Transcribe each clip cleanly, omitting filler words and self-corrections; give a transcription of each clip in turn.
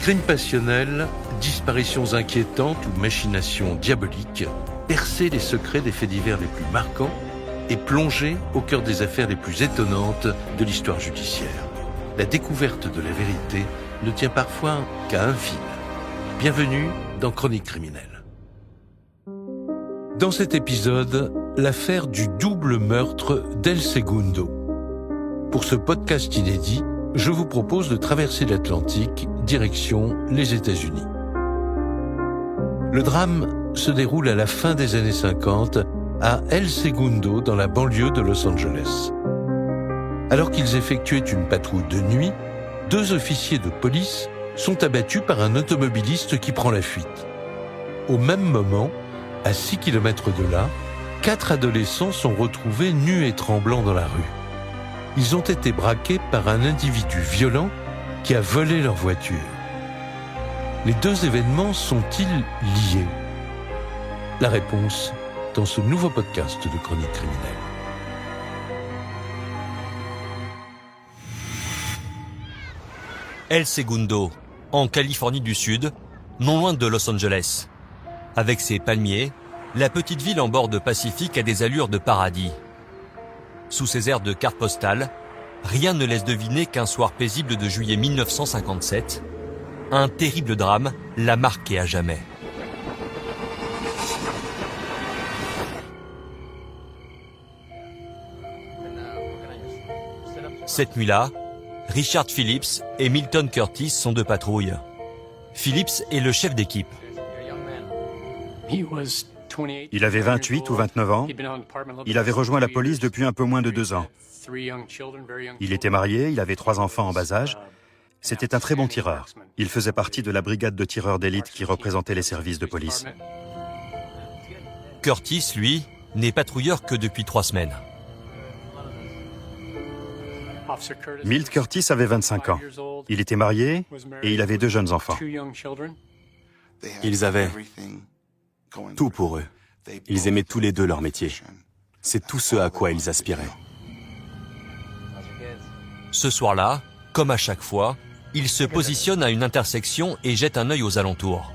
Crimes passionnels, disparitions inquiétantes ou machinations diaboliques, percer les secrets des faits divers les plus marquants et plonger au cœur des affaires les plus étonnantes de l'histoire judiciaire. La découverte de la vérité ne tient parfois qu'à un fil. Bienvenue dans Chroniques criminelles. Dans cet épisode, l'affaire du double meurtre d'El Segundo. Pour ce podcast inédit, je vous propose de traverser l'Atlantique, direction les États-Unis. Le drame se déroule à la fin des années 50 à El Segundo, dans la banlieue de Los Angeles. Alors qu'ils effectuaient une patrouille de nuit, 2 officiers de police sont abattus par un automobiliste qui prend la fuite. Au même moment, à 6 km de là, 4 adolescents sont retrouvés nus et tremblants dans la rue. Ils ont été braqués par un individu violent qui a volé leur voiture. Les 2 événements sont-ils liés? La réponse dans ce nouveau podcast de Chroniques criminelles. El Segundo, en Californie du Sud, non loin de Los Angeles. Avec ses palmiers, la petite ville en bord de Pacifique a des allures de paradis. Sous ses airs de carte postale, rien ne laisse deviner qu'un soir paisible de juillet 1957, un terrible drame l'a marqué à jamais. Cette nuit-là, Richard Phillips et Milton Curtis sont de patrouille. Phillips est le chef d'équipe. Il avait 28 ou 29 ans. Il avait rejoint la police depuis un peu moins de 2 ans. Il était marié, il avait 3 enfants en bas âge. C'était un très bon tireur. Il faisait partie de la brigade de tireurs d'élite qui représentait les services de police. Curtis, lui, n'est patrouilleur que depuis 3 semaines. Milt Curtis avait 25 ans. Il était marié et il avait 2 jeunes enfants. Ils avaient tout pour eux. Ils aimaient tous les 2 leur métier. C'est tout ce à quoi ils aspiraient. Ce soir-là, comme à chaque fois, il se positionne à une intersection et jette un œil aux alentours.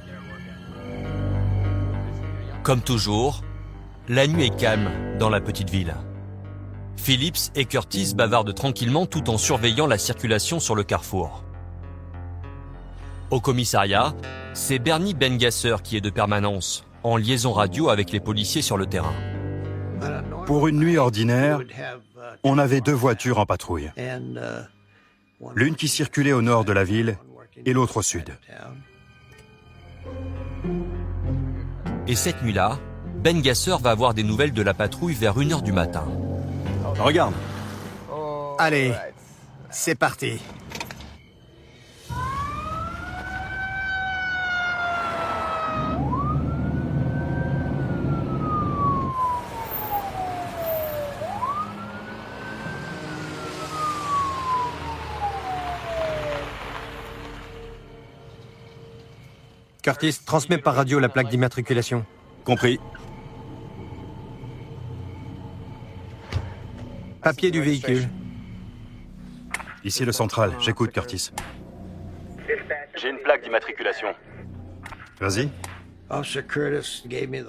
Comme toujours, la nuit est calme dans la petite ville. Phillips et Curtis bavardent tranquillement tout en surveillant la circulation sur le carrefour. Au commissariat, c'est Bernie Bengasser qui est de permanence, en liaison radio avec les policiers sur le terrain. Pour une nuit ordinaire, on avait 2 voitures en patrouille. L'une qui circulait au nord de la ville et l'autre au sud. Et cette nuit-là, Bengasser va avoir des nouvelles de la patrouille vers 1h du matin. Regarde, Allez, c'est parti. Curtis, transmets par radio la plaque d'immatriculation. compris. Papier du véhicule. Ici le central, j'écoute Curtis. J'ai une plaque d'immatriculation. Vas-y.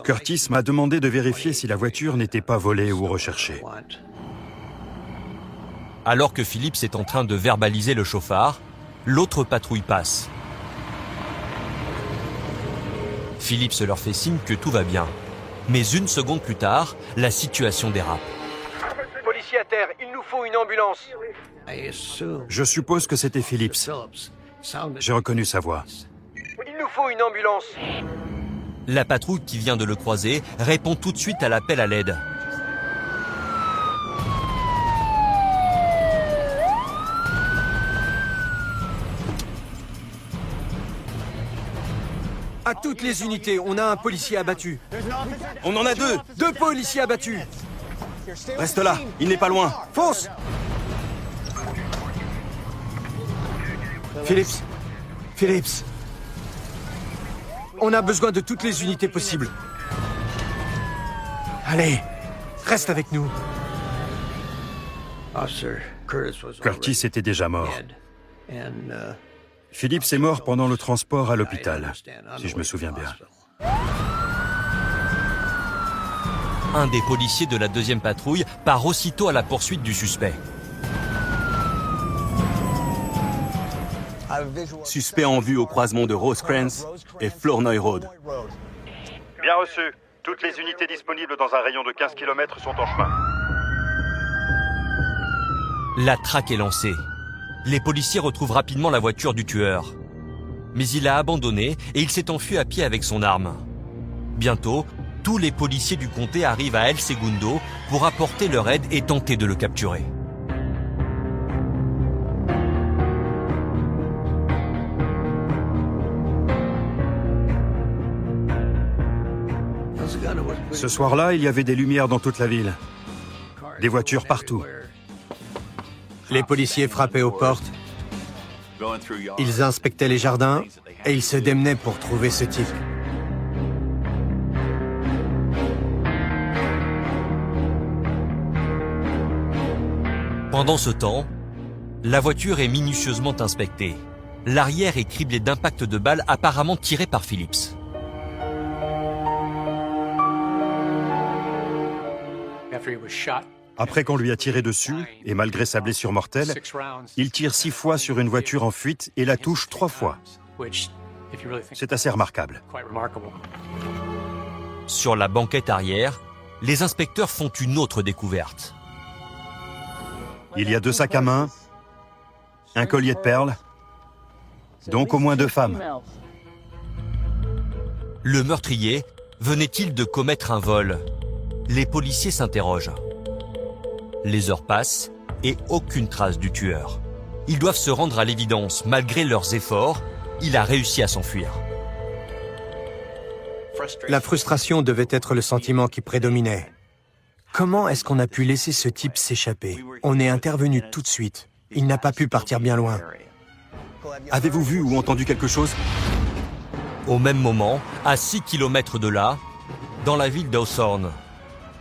Curtis m'a demandé de vérifier si la voiture n'était pas volée ou recherchée. Alors que Phillips est en train de verbaliser le chauffard, l'autre patrouille passe. Phillips leur fait signe que tout va bien. Mais 1 seconde plus tard, la situation dérape. Policier à terre, il nous faut une ambulance. Je suppose que c'était Phillips. J'ai reconnu sa voix. Il nous faut une ambulance. La patrouille qui vient de le croiser répond tout de suite à l'appel à l'aide. À toutes les unités, on a un policier abattu. On en a 2. 2 policiers abattus. Reste là, il n'est pas loin. Fonce! Phillips. Phillips. On a besoin de toutes les unités possibles. Allez, reste avec nous. Curtis était déjà mort. Phillips est mort pendant le transport à l'hôpital, si je me souviens bien. Un des policiers de la 2e patrouille part aussitôt à la poursuite du suspect. Suspect en vue au croisement de Rosecrans et Flournoy Road. Bien reçu. Toutes les unités disponibles dans un rayon de 15 km sont en chemin. La traque est lancée. Les policiers retrouvent rapidement la voiture du tueur. Mais il a abandonné et il s'est enfui à pied avec son arme. Bientôt, tous les policiers du comté arrivent à El Segundo pour apporter leur aide et tenter de le capturer. Ce soir-là, il y avait des lumières dans toute la ville. Des voitures partout. Les policiers frappaient aux portes, ils inspectaient les jardins et ils se démenaient pour trouver ce type. Pendant ce temps, la voiture est minutieusement inspectée. L'arrière est criblé d'impacts de balles apparemment tirés par Phillips. Après qu'on lui a tiré dessus, et malgré sa blessure mortelle, il tire 6 fois sur une voiture en fuite et la touche 3 fois. C'est assez remarquable. Sur la banquette arrière, les inspecteurs font une autre découverte. Il y a 2 sacs à main, un collier de perles, donc au moins 2 femmes. Le meurtrier venait-il de commettre un vol? Les policiers s'interrogent. Les heures passent et aucune trace du tueur. Ils doivent se rendre à l'évidence. Malgré leurs efforts, il a réussi à s'enfuir. La frustration devait être le sentiment qui prédominait. Comment est-ce qu'on a pu laisser ce type s'échapper? On est intervenu tout de suite. Il n'a pas pu partir bien loin. Avez-vous vu ou entendu quelque chose? Au même moment, à 6 km de là, dans la ville d'Hawthorne,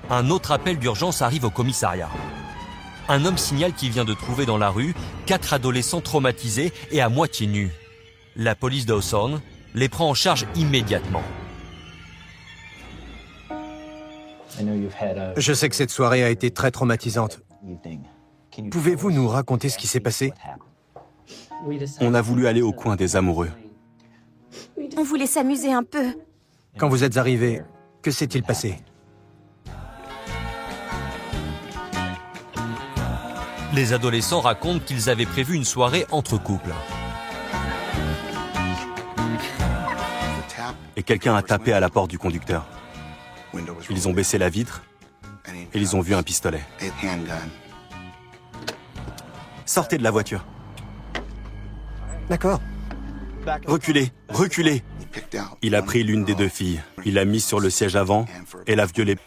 un autre appel d'urgence arrive au commissariat. Un homme signale qu'il vient de trouver dans la rue 4 adolescents traumatisés et à moitié nus. La police d'Hawthorne les prend en charge immédiatement. Je sais que cette soirée a été très traumatisante. Pouvez-vous nous raconter ce qui s'est passé? On a voulu aller au coin des amoureux. On voulait s'amuser un peu. Quand vous êtes arrivés, que s'est-il passé? Les adolescents racontent qu'ils avaient prévu une soirée entre couples. Et quelqu'un a tapé à la porte du conducteur. Ils ont baissé la vitre et ils ont vu un pistolet. Sortez de la voiture. D'accord. Reculez, reculez. Il a pris l'une des 2 filles. Il l'a mise sur le siège avant et l'a violée.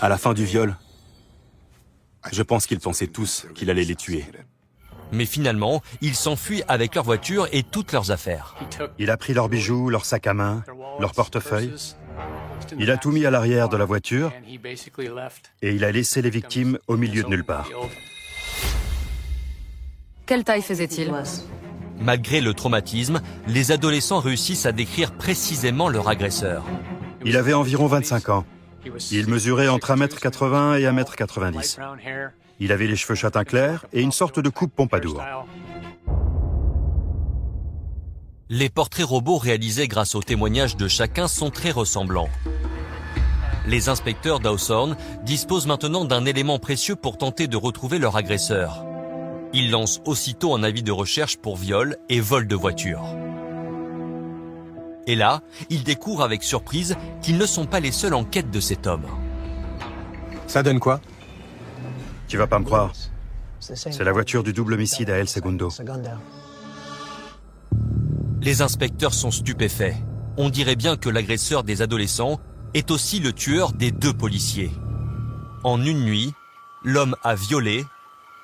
À la fin du viol, je pense qu'ils pensaient tous qu'il allait les tuer. Mais finalement, ils s'enfuient avec leur voiture et toutes leurs affaires. Il a pris leurs bijoux, leurs sacs à main, leurs portefeuilles. Il a tout mis à l'arrière de la voiture et il a laissé les victimes au milieu de nulle part. Quelle taille faisait-il? Malgré le traumatisme, les adolescents réussissent à décrire précisément leur agresseur. Il avait environ 25 ans. Il mesurait entre 1m80 et 1m90. Il avait les cheveux châtain clair et une sorte de coupe pompadour. Les portraits robots réalisés grâce aux témoignages de chacun sont très ressemblants. Les inspecteurs d'Hawthorne disposent maintenant d'un élément précieux pour tenter de retrouver leur agresseur. Ils lancent aussitôt un avis de recherche pour viol et vol de voiture. Et là, ils découvrent avec surprise qu'ils ne sont pas les seuls en quête de cet homme. Ça donne quoi? Tu vas pas me croire. C'est la voiture du double homicide à El Segundo. Les inspecteurs sont stupéfaits. On dirait bien que l'agresseur des adolescents est aussi le tueur des 2 policiers. En une nuit, l'homme a violé,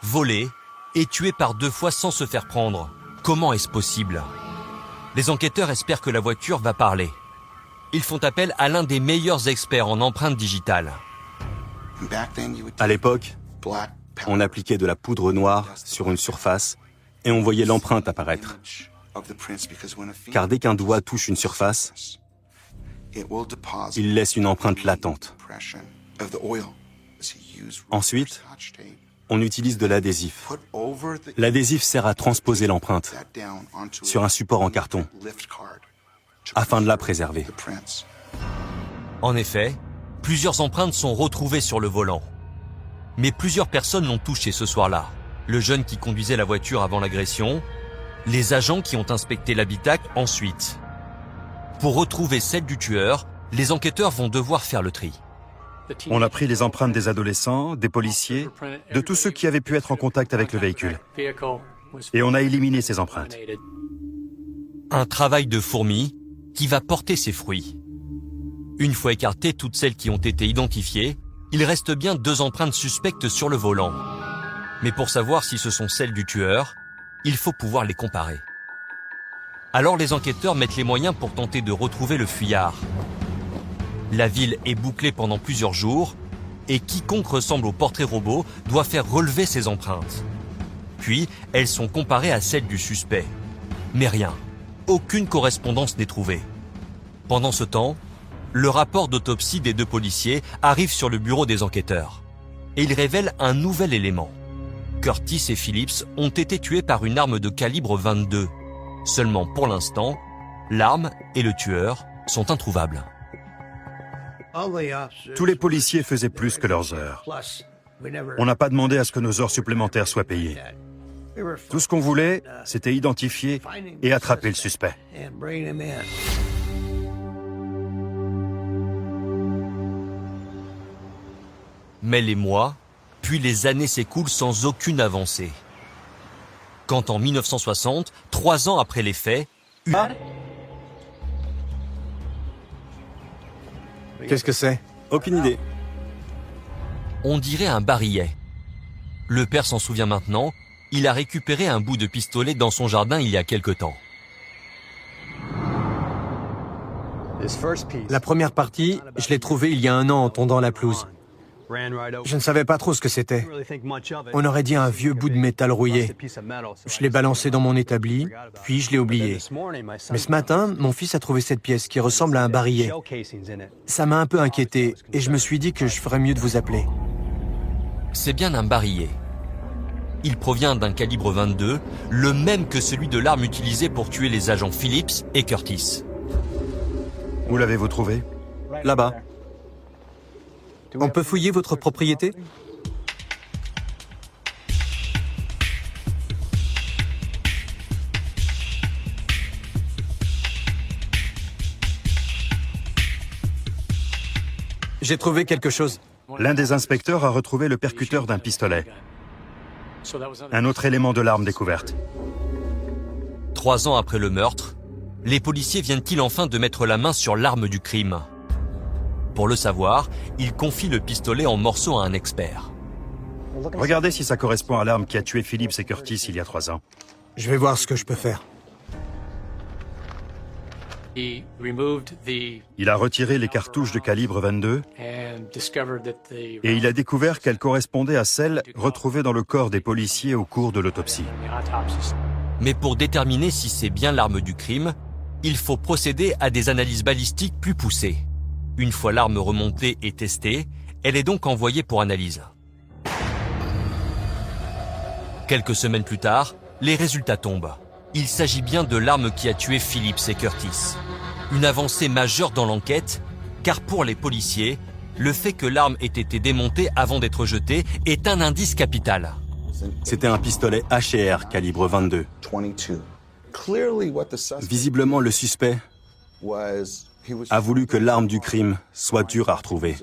volé et tué par 2 fois sans se faire prendre. Comment est-ce possible? Les enquêteurs espèrent que la voiture va parler. Ils font appel à l'un des meilleurs experts en empreintes digitales. À l'époque, on appliquait de la poudre noire sur une surface et on voyait l'empreinte apparaître. Car dès qu'un doigt touche une surface, il laisse une empreinte latente. Ensuite, on utilise de l'adhésif. L'adhésif sert à transposer l'empreinte sur un support en carton afin de la préserver. En effet, plusieurs empreintes sont retrouvées sur le volant. Mais plusieurs personnes l'ont touché ce soir-là. Le jeune qui conduisait la voiture avant l'agression, les agents qui ont inspecté l'habitacle ensuite. Pour retrouver celle du tueur, les enquêteurs vont devoir faire le tri. On a pris les empreintes des adolescents, des policiers, de tous ceux qui avaient pu être en contact avec le véhicule. Et on a éliminé ces empreintes. Un travail de fourmi qui va porter ses fruits. Une fois écartées toutes celles qui ont été identifiées, il reste bien 2 empreintes suspectes sur le volant. Mais pour savoir si ce sont celles du tueur, il faut pouvoir les comparer. Alors les enquêteurs mettent les moyens pour tenter de retrouver le fuyard. La ville est bouclée pendant plusieurs jours et quiconque ressemble au portrait robot doit faire relever ses empreintes. Puis, elles sont comparées à celles du suspect. Mais rien, aucune correspondance n'est trouvée. Pendant ce temps, le rapport d'autopsie des 2 policiers arrive sur le bureau des enquêteurs. Et il révèle un nouvel élément. Curtis et Phillips ont été tués par une arme de calibre 22. Seulement pour l'instant, l'arme et le tueur sont introuvables. Tous les policiers faisaient plus que leurs heures. On n'a pas demandé à ce que nos heures supplémentaires soient payées. Tout ce qu'on voulait, c'était identifier et attraper le suspect. Mais les mois, puis les années s'écoulent sans aucune avancée. Quand en 1960, 3 ans après les faits, Qu'est-ce que c'est? Aucune idée. on dirait un barillet. Le père s'en souvient maintenant, il a récupéré un bout de pistolet dans son jardin il y a quelque temps. La première partie, je l'ai trouvée il y a 1 an en tondant la pelouse. Je ne savais pas trop ce que c'était. On aurait dit un vieux bout de métal rouillé. Je l'ai balancé dans mon établi, puis je l'ai oublié. Mais ce matin, mon fils a trouvé cette pièce qui ressemble à un barillet. Ça m'a un peu inquiété et je me suis dit que je ferais mieux de vous appeler. C'est bien un barillet. Il provient d'un calibre 22, le même que celui de l'arme utilisée pour tuer les agents Phillips et Curtis. Où l'avez-vous trouvé? Là-bas. On peut fouiller votre propriété? J'ai trouvé quelque chose. L'un des inspecteurs a retrouvé le percuteur d'un pistolet. Un autre élément de l'arme découverte. 3 ans après le meurtre, les policiers viennent-ils enfin de mettre la main sur l'arme du crime? Pour le savoir, ils confient le pistolet en morceaux à un expert. Regardez si ça correspond à l'arme qui a tué Phillips et Curtis il y a 3 ans. Je vais voir ce que je peux faire. Il a retiré les cartouches de calibre 22 et il a découvert qu'elles correspondaient à celles retrouvées dans le corps des policiers au cours de l'autopsie. Mais pour déterminer si c'est bien l'arme du crime, il faut procéder à des analyses balistiques plus poussées. Une fois l'arme remontée et testée, elle est donc envoyée pour analyse. Quelques semaines plus tard, les résultats tombent. Il s'agit bien de l'arme qui a tué Phillips et Curtis. Une avancée majeure dans l'enquête, car pour les policiers, le fait que l'arme ait été démontée avant d'être jetée est un indice capital. C'était un pistolet H&R calibre 22. Visiblement, le suspect a voulu que l'arme du crime soit dure à retrouver.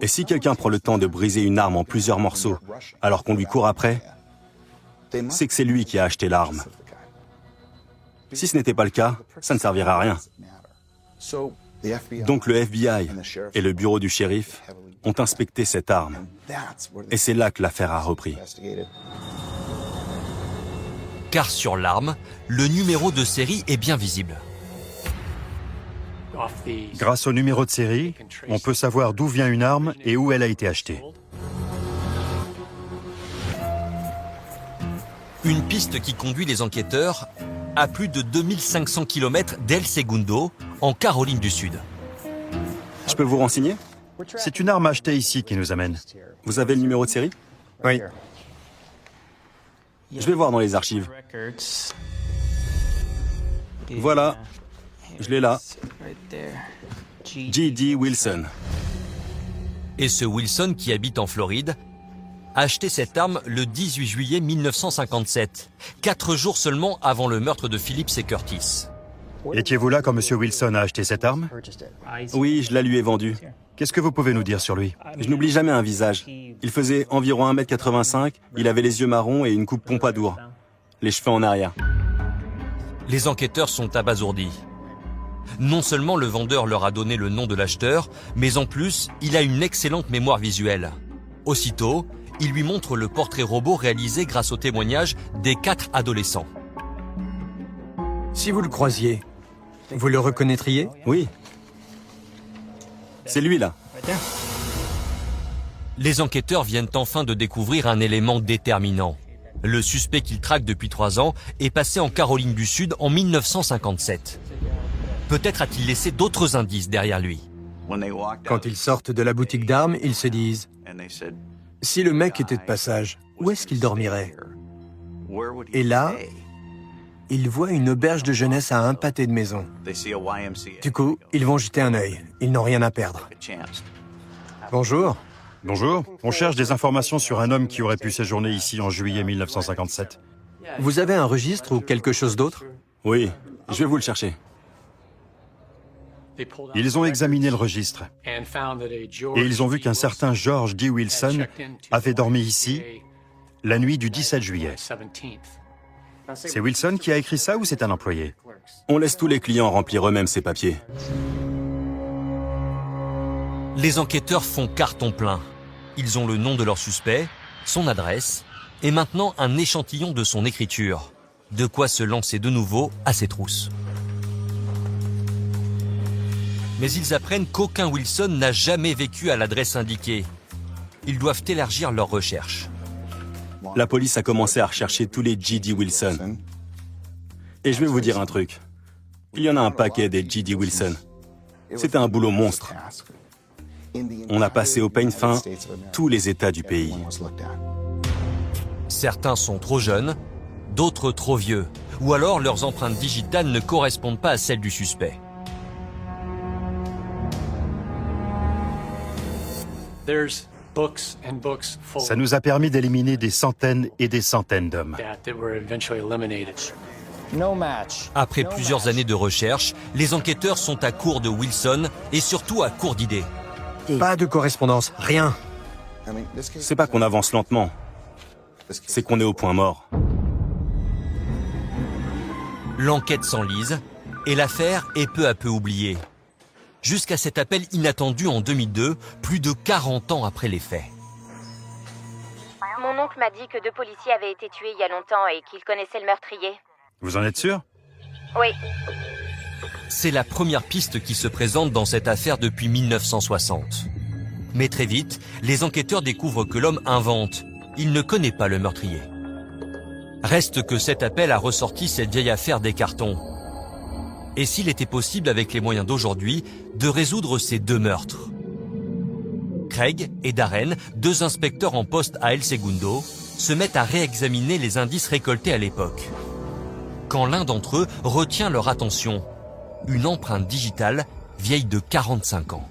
Et si quelqu'un prend le temps de briser une arme en plusieurs morceaux alors qu'on lui court après, c'est que c'est lui qui a acheté l'arme. Si ce n'était pas le cas, ça ne servira à rien. Donc le FBI et le bureau du shérif ont inspecté cette arme. Et c'est là que l'affaire a repris. Car sur l'arme, le numéro de série est bien visible. Grâce au numéro de série, on peut savoir d'où vient une arme et où elle a été achetée. Une piste qui conduit les enquêteurs à plus de 2500 km d'El Segundo, en Caroline du Sud. Je peux vous renseigner? C'est une arme achetée ici qui nous amène. Vous avez le numéro de série? Oui. Je vais voir dans les archives. Voilà, je l'ai là. G.D. Wilson. Et ce Wilson, qui habite en Floride, a acheté cette arme le 18 juillet 1957, 4 jours seulement avant le meurtre de Phillips et Curtis. Étiez-vous là quand M. Wilson a acheté cette arme? Oui, je la lui ai vendue. Qu'est-ce que vous pouvez nous dire sur lui? Je n'oublie jamais un visage. Il faisait environ 1m85, il avait les yeux marrons et une coupe pompadour. Les cheveux en arrière. Les enquêteurs sont abasourdis. Non seulement le vendeur leur a donné le nom de l'acheteur, mais en plus, il a une excellente mémoire visuelle. Aussitôt, il lui montre le portrait robot réalisé grâce au témoignage des 4 adolescents. Si vous le croisiez, vous le reconnaîtriez? Oui. C'est lui là. Les enquêteurs viennent enfin de découvrir un élément déterminant. Le suspect qu'ils traquent depuis 3 ans est passé en Caroline du Sud en 1957. Peut-être a-t-il laissé d'autres indices derrière lui. Quand ils sortent de la boutique d'armes, ils se disent « Si le mec était de passage, où est-ce qu'il dormirait ?» Et là, ils voient une auberge de jeunesse à un pâté de maison. Du coup, ils vont jeter un œil. Ils n'ont rien à perdre. Bonjour. Bonjour, on cherche des informations sur un homme qui aurait pu séjourner ici en juillet 1957. Vous avez un registre ou quelque chose d'autre? Oui, je vais vous le chercher. Ils ont examiné le registre et ils ont vu qu'un certain George D. Wilson avait dormi ici la nuit du 17 juillet. C'est Wilson qui a écrit ça ou c'est un employé? On laisse tous les clients remplir eux-mêmes ces papiers. Les enquêteurs font carton plein. Ils ont le nom de leur suspect, son adresse, et maintenant un échantillon de son écriture. De quoi se lancer de nouveau à ses trousses. Mais ils apprennent qu'aucun Wilson n'a jamais vécu à l'adresse indiquée. Ils doivent élargir leurs recherches. La police a commencé à rechercher tous les G.D. Wilson. Et je vais vous dire un truc. Il y en a un paquet des G.D. Wilson. C'était un boulot monstre. On a passé au peigne fin tous les États du pays. Certains sont trop jeunes, d'autres trop vieux, ou alors leurs empreintes digitales ne correspondent pas à celles du suspect. Ça nous a permis d'éliminer des centaines et des centaines d'hommes. Après plusieurs années de recherche, les enquêteurs sont à court de Wilson et surtout à court d'idées. Pas de correspondance, rien. C'est pas qu'on avance lentement. C'est qu'on est au point mort. L'enquête s'enlise et l'affaire est peu à peu oubliée. Jusqu'à cet appel inattendu en 2002, plus de 40 ans après les faits. Mon oncle m'a dit que 2 policiers avaient été tués il y a longtemps et qu'ils connaissaient le meurtrier. Vous en êtes sûr? Oui. C'est la première piste qui se présente dans cette affaire depuis 1960. Mais très vite, les enquêteurs découvrent que l'homme invente. Il ne connaît pas le meurtrier. Reste que cet appel a ressorti cette vieille affaire des cartons. Et s'il était possible, avec les moyens d'aujourd'hui, de résoudre ces 2 meurtres? Craig et Darren, 2 inspecteurs en poste à El Segundo, se mettent à réexaminer les indices récoltés à l'époque. Quand l'un d'entre eux retient leur attention, une empreinte digitale vieille de 45 ans.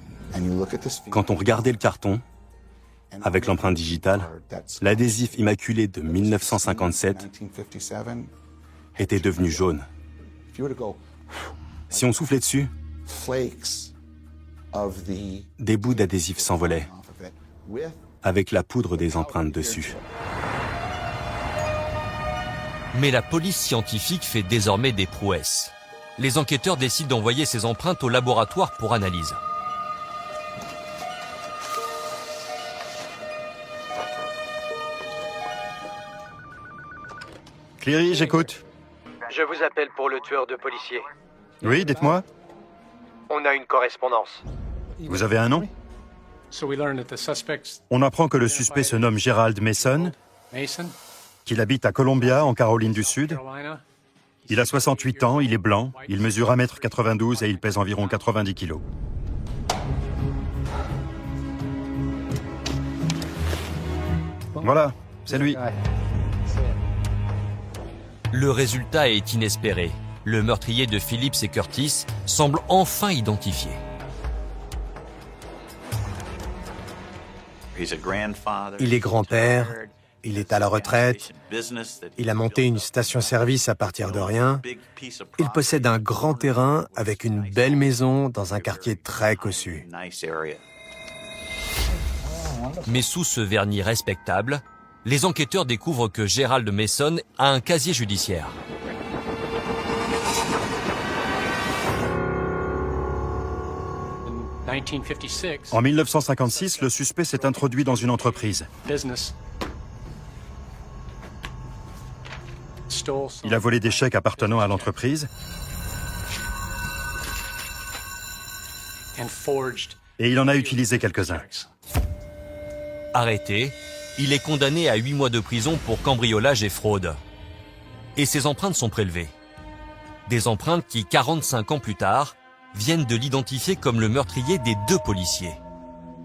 Quand on regardait le carton, avec l'empreinte digitale, l'adhésif immaculé de 1957 était devenu jaune. Si on soufflait dessus, des bouts d'adhésif s'envolaient, avec la poudre des empreintes dessus. Mais la police scientifique fait désormais des prouesses. Les enquêteurs décident d'envoyer ces empreintes au laboratoire pour analyse. Cleary, j'écoute. Je vous appelle pour le tueur de policiers. Oui, dites-moi. On a une correspondance. Vous avez un nom? On apprend que le suspect se nomme Gerald Mason, qu'il habite à Columbia, en Caroline du Sud. Il a 68 ans, il est blanc, il mesure 1m92 et il pèse environ 90 kilos. Voilà, c'est lui. Le résultat est inespéré. Le meurtrier de Phillips et Curtis semble enfin identifié. Il est grand-père, il est à la retraite, il a monté une station-service à partir de rien, il possède un grand terrain avec une belle maison dans un quartier très cossu. Mais sous ce vernis respectable, les enquêteurs découvrent que Gerald Mason a un casier judiciaire. En 1956, le suspect s'est introduit dans une entreprise. Il a volé des chèques appartenant à l'entreprise et il en a utilisé quelques-uns. Arrêté, il est condamné à 8 mois de prison pour cambriolage et fraude. Et ses empreintes sont prélevées. Des empreintes qui, 45 ans plus tard, viennent de l'identifier comme le meurtrier des 2 policiers.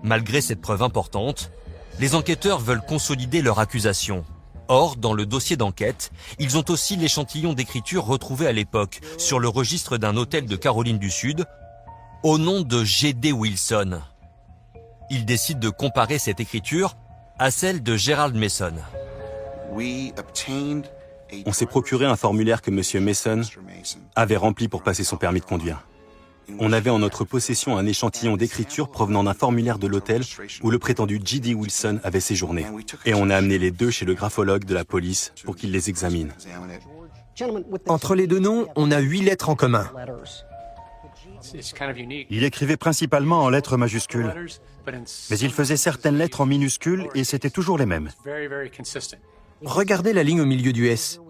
Malgré cette preuve importante, les enquêteurs veulent consolider leur accusation. Or, dans le dossier d'enquête, ils ont aussi l'échantillon d'écriture retrouvé à l'époque sur le registre d'un hôtel de Caroline du Sud, au nom de G.D. Wilson. Ils décident de comparer cette écriture à celle de Gerald Mason. On s'est procuré un formulaire que M. Mason avait rempli pour passer son permis de conduire. On avait en notre possession un échantillon d'écriture provenant d'un formulaire de l'hôtel où le prétendu G.D. Wilson avait séjourné. Et on a amené les 2 chez le graphologue de la police pour qu'il les examine. Entre les 2 noms, on a 8 lettres en commun. Il écrivait principalement en lettres majuscules, mais il faisait certaines lettres en minuscules et c'était toujours les mêmes. Regardez la ligne au milieu du S.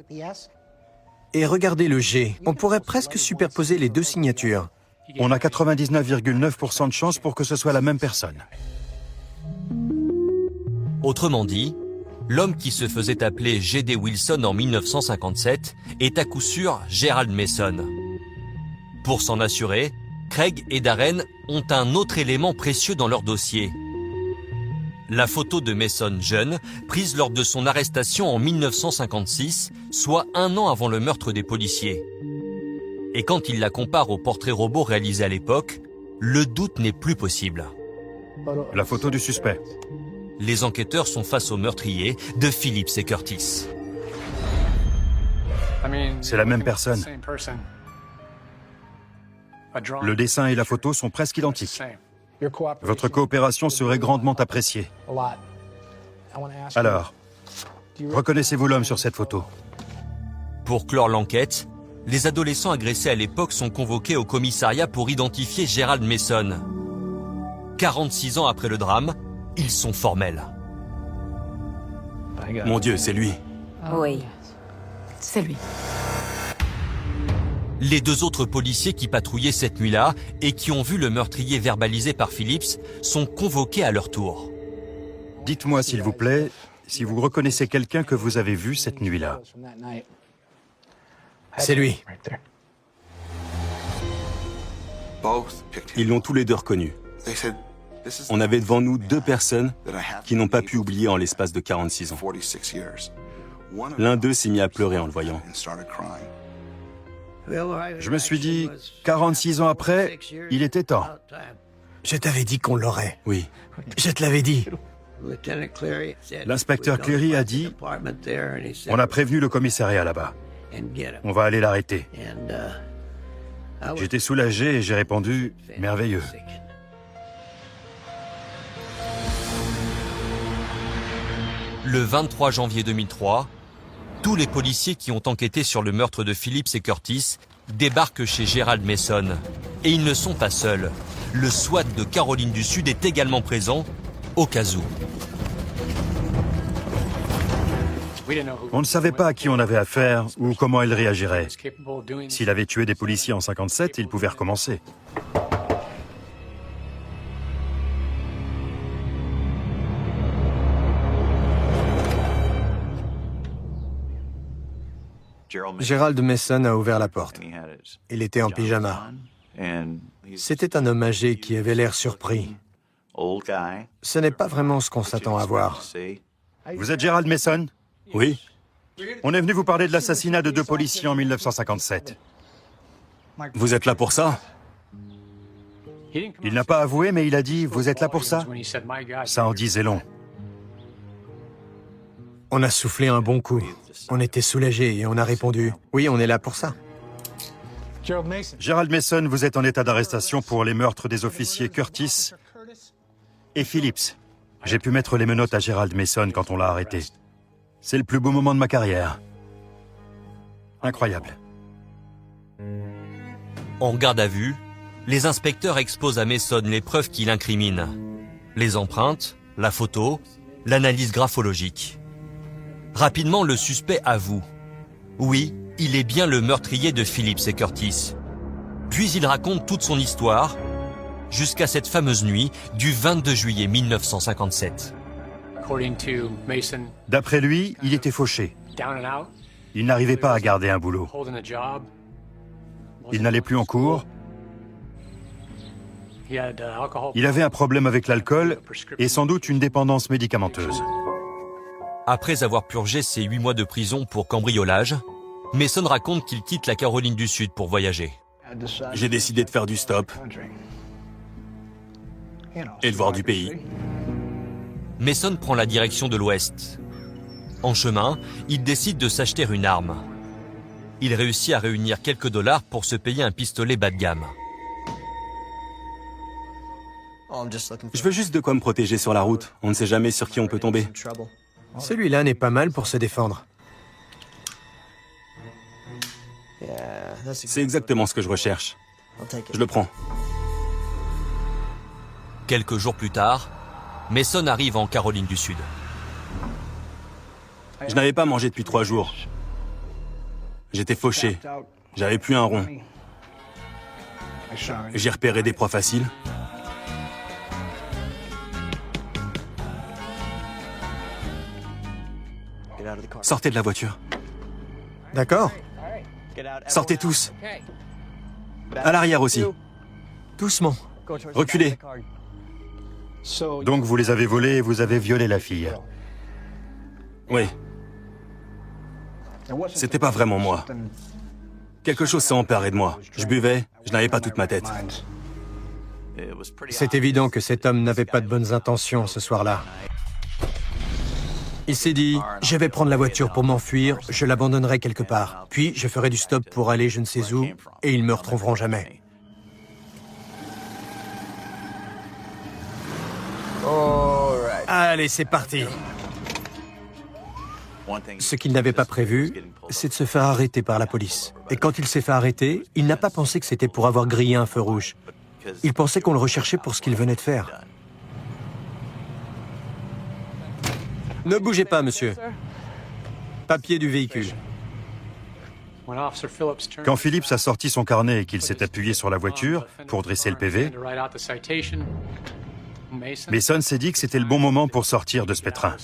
Et regardez le G. On pourrait presque superposer les 2 signatures. On a 99,9% de chances pour que ce soit la même personne. Autrement dit, l'homme qui se faisait appeler G.D. Wilson en 1957 est à coup sûr Gerald Mason. Pour s'en assurer, Craig et Darren ont un autre élément précieux dans leur dossier. La photo de Mason jeune, prise lors de son arrestation en 1956, soit 1 an avant le meurtre des policiers. Et quand il la compare au portrait robot réalisé à l'époque, le doute n'est plus possible. La photo du suspect. Les enquêteurs sont face au meurtrier de Phillips et Curtis. C'est la même personne. Le dessin et la photo sont presque identiques. Votre coopération serait grandement appréciée. Alors, reconnaissez-vous l'homme sur cette photo? Pour clore l'enquête, les adolescents agressés à l'époque sont convoqués au commissariat pour identifier Gerald Mason. 46 ans après le drame, ils sont formels. Mon Dieu, c'est lui. Oui, c'est lui. Les 2 autres policiers qui patrouillaient cette nuit-là et qui ont vu le meurtrier verbalisé par Phillips sont convoqués à leur tour. Dites-moi, s'il vous plaît, si vous reconnaissez quelqu'un que vous avez vu cette nuit-là. C'est lui. Ils l'ont tous les 2 reconnus. On avait devant nous 2 personnes qui n'ont pas pu oublier en l'espace de 46 ans. L'un d'eux s'est mis à pleurer en le voyant. Je me suis dit, 46 ans après, il était temps. Je t'avais dit qu'on l'aurait. Oui. Je te l'avais dit. L'inspecteur Cleary a dit, on a prévenu le commissariat là-bas. On va aller l'arrêter. J'étais soulagé et j'ai répondu, merveilleux. Le 23 janvier 2003, tous les policiers qui ont enquêté sur le meurtre de Phillips et Curtis débarquent chez Gerald Mason. Et ils ne sont pas seuls. Le SWAT de Caroline du Sud est également présent, au cas où. On ne savait pas à qui on avait affaire ou comment il réagirait. S'il avait tué des policiers en 57, il pouvait recommencer. Gerald Mason a ouvert la porte. Il était en pyjama. C'était un homme âgé qui avait l'air surpris. Ce n'est pas vraiment ce qu'on s'attend à voir. Vous êtes Gerald Mason? Oui, On est venu vous parler de l'assassinat de 2 policiers en 1957. vous êtes là pour ça? Il n'a pas avoué, mais il a dit « Vous êtes là pour ça ?» Ça en disait long. On a soufflé un bon coup. On était soulagés et on a répondu « Oui, on est là pour ça ». Gerald Mason, vous êtes en état d'arrestation pour les meurtres des officiers Curtis et Phillips. J'ai pu mettre les menottes à Gerald Mason quand on l'a arrêté. C'est le plus beau moment de ma carrière. Incroyable. En garde à vue, les inspecteurs exposent à Mason les preuves qui l'incriminent. Les empreintes, la photo, l'analyse graphologique. Rapidement, le suspect avoue. Oui, il est bien le meurtrier de Phillips et Curtis. Puis il raconte toute son histoire, jusqu'à cette fameuse nuit du 22 juillet 1957. D'après lui, il était fauché. Il n'arrivait pas à garder un boulot. Il n'allait plus en cours. Il avait un problème avec l'alcool et sans doute une dépendance médicamenteuse. Après avoir purgé ses 8 mois de prison pour cambriolage, Mason raconte qu'il quitte la Caroline du Sud pour voyager. J'ai décidé de faire du stop et de voir du pays. Mason prend la direction de l'Ouest. En chemin, il décide de s'acheter une arme. Il réussit à réunir quelques dollars pour se payer un pistolet bas de gamme. Je veux juste de quoi me protéger sur la route. On ne sait jamais sur qui on peut tomber. Celui-là n'est pas mal pour se défendre. C'est exactement ce que je recherche. Je le prends. Quelques jours plus tard, Mason arrive en Caroline du Sud. Je n'avais pas mangé depuis 3 jours. J'étais fauché. J'avais plus un rond. J'ai repéré des proies faciles. Sortez de la voiture. D'accord? Sortez tous. À l'arrière aussi. Doucement. Reculez. Donc vous les avez volés et vous avez violé la fille. Oui. C'était pas vraiment moi. Quelque chose s'est emparé de moi. Je buvais, je n'avais pas toute ma tête. C'est évident que cet homme n'avait pas de bonnes intentions ce soir-là. Il s'est dit, je vais prendre la voiture pour m'enfuir, je l'abandonnerai quelque part. Puis je ferai du stop pour aller je ne sais où, et ils me retrouveront jamais. Allez, c'est parti. Ce qu'il n'avait pas prévu, c'est de se faire arrêter par la police. Et quand il s'est fait arrêter, il n'a pas pensé que c'était pour avoir grillé un feu rouge. Il pensait qu'on le recherchait pour ce qu'il venait de faire. Ne bougez pas, monsieur. Papier du véhicule. Quand Phillips a sorti son carnet et qu'il s'est appuyé sur la voiture pour dresser le PV, Mason s'est dit que c'était le bon moment pour sortir de ce pétrin.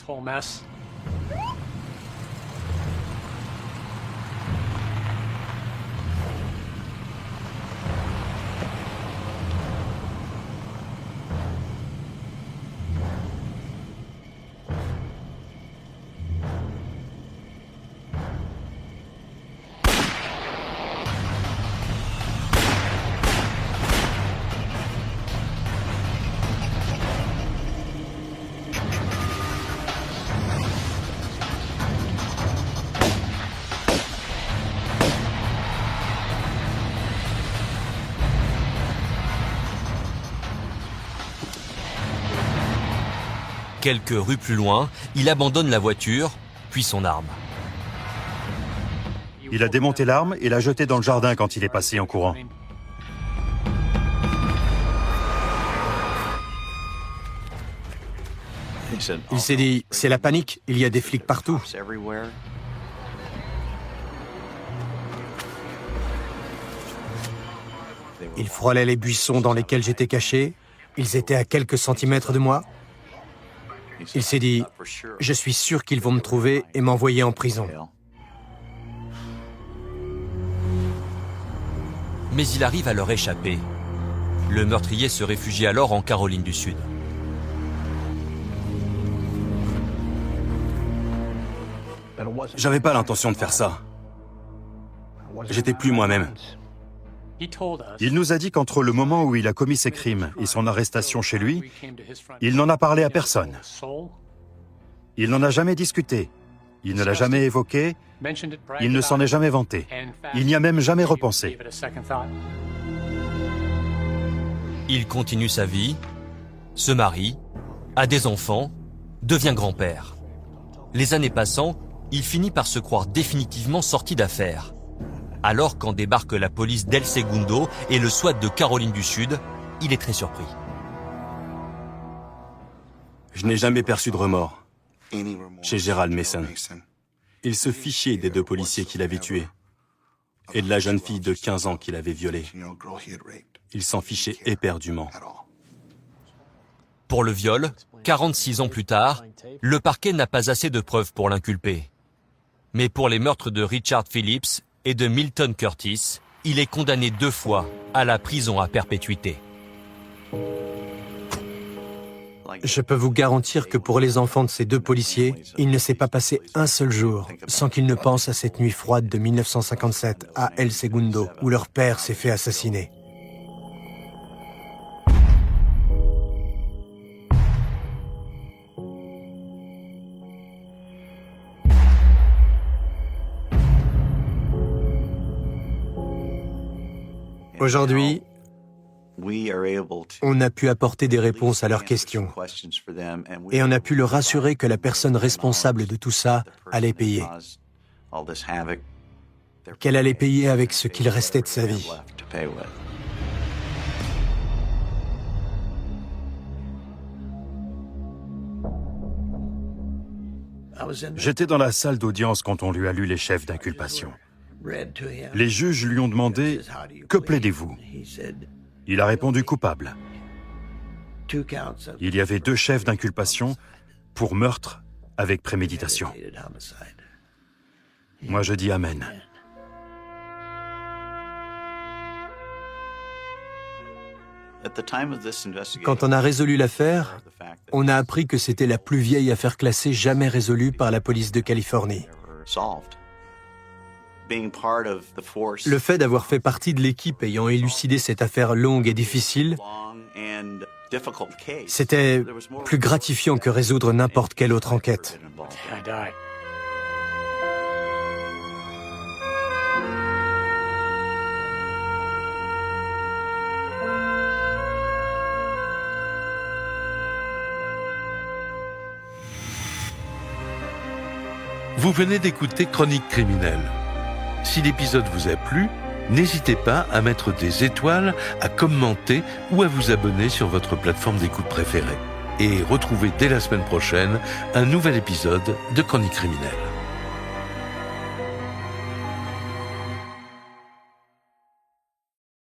Quelques rues plus loin, il abandonne la voiture, puis son arme. Il a démonté l'arme et l'a jetée dans le jardin quand il est passé en courant. Il s'est dit, c'est la panique, il y a des flics partout. Il frôlait les buissons dans lesquels j'étais caché. Ils étaient à quelques centimètres de moi. Il s'est dit, je suis sûr qu'ils vont me trouver et m'envoyer en prison. mais il arrive à leur échapper. Le meurtrier se réfugie alors en Caroline du Sud. J'avais pas l'intention de faire ça. J'étais plus moi-même. Il nous a dit qu'entre le moment où il a commis ses crimes et son arrestation chez lui, il n'en a parlé à personne. Il n'en a jamais discuté. Il ne l'a jamais évoqué. Il ne s'en est jamais vanté. Il n'y a même jamais repensé. Il continue sa vie, se marie, a des enfants, devient grand-père. Les années passant, il finit par se croire définitivement sorti d'affaire. Alors quand débarque la police d'El Segundo et le SWAT de Caroline du Sud, il est très surpris. Je n'ai jamais perçu de remords chez Gerald Mason. Il se fichait des 2 policiers qu'il avait tués et de la jeune fille de 15 ans qu'il avait violée. Il s'en fichait éperdument. Pour le viol, 46 ans plus tard, le parquet n'a pas assez de preuves pour l'inculper. Mais pour les meurtres de Richard Phillips et de Milton Curtis, il est condamné 2 fois à la prison à perpétuité. Je peux vous garantir que pour les enfants de ces 2 policiers, il ne s'est pas passé un seul jour sans qu'ils ne pensent à cette nuit froide de 1957 à El Segundo, où leur père s'est fait assassiner. Aujourd'hui, on a pu apporter des réponses à leurs questions et on a pu leur assurer que la personne responsable de tout ça allait payer. Qu'elle allait payer avec ce qu'il restait de sa vie. J'étais dans la salle d'audience quand on lui a lu les chefs d'inculpation. Les juges lui ont demandé « Que plaidez-vous » Il a répondu coupable. Il y avait 2 chefs d'inculpation pour meurtre avec préméditation. Moi, je dis Amen. Quand on a résolu l'affaire, on a appris que c'était la plus vieille affaire classée jamais résolue par la police de Californie. Le fait d'avoir fait partie de l'équipe ayant élucidé cette affaire longue et difficile, c'était plus gratifiant que résoudre n'importe quelle autre enquête. Vous venez d'écouter Chronique criminelle. Si l'épisode vous a plu, n'hésitez pas à mettre des étoiles, à commenter ou à vous abonner sur votre plateforme d'écoute préférée. Et retrouvez dès la semaine prochaine un nouvel épisode de Chronique criminelle.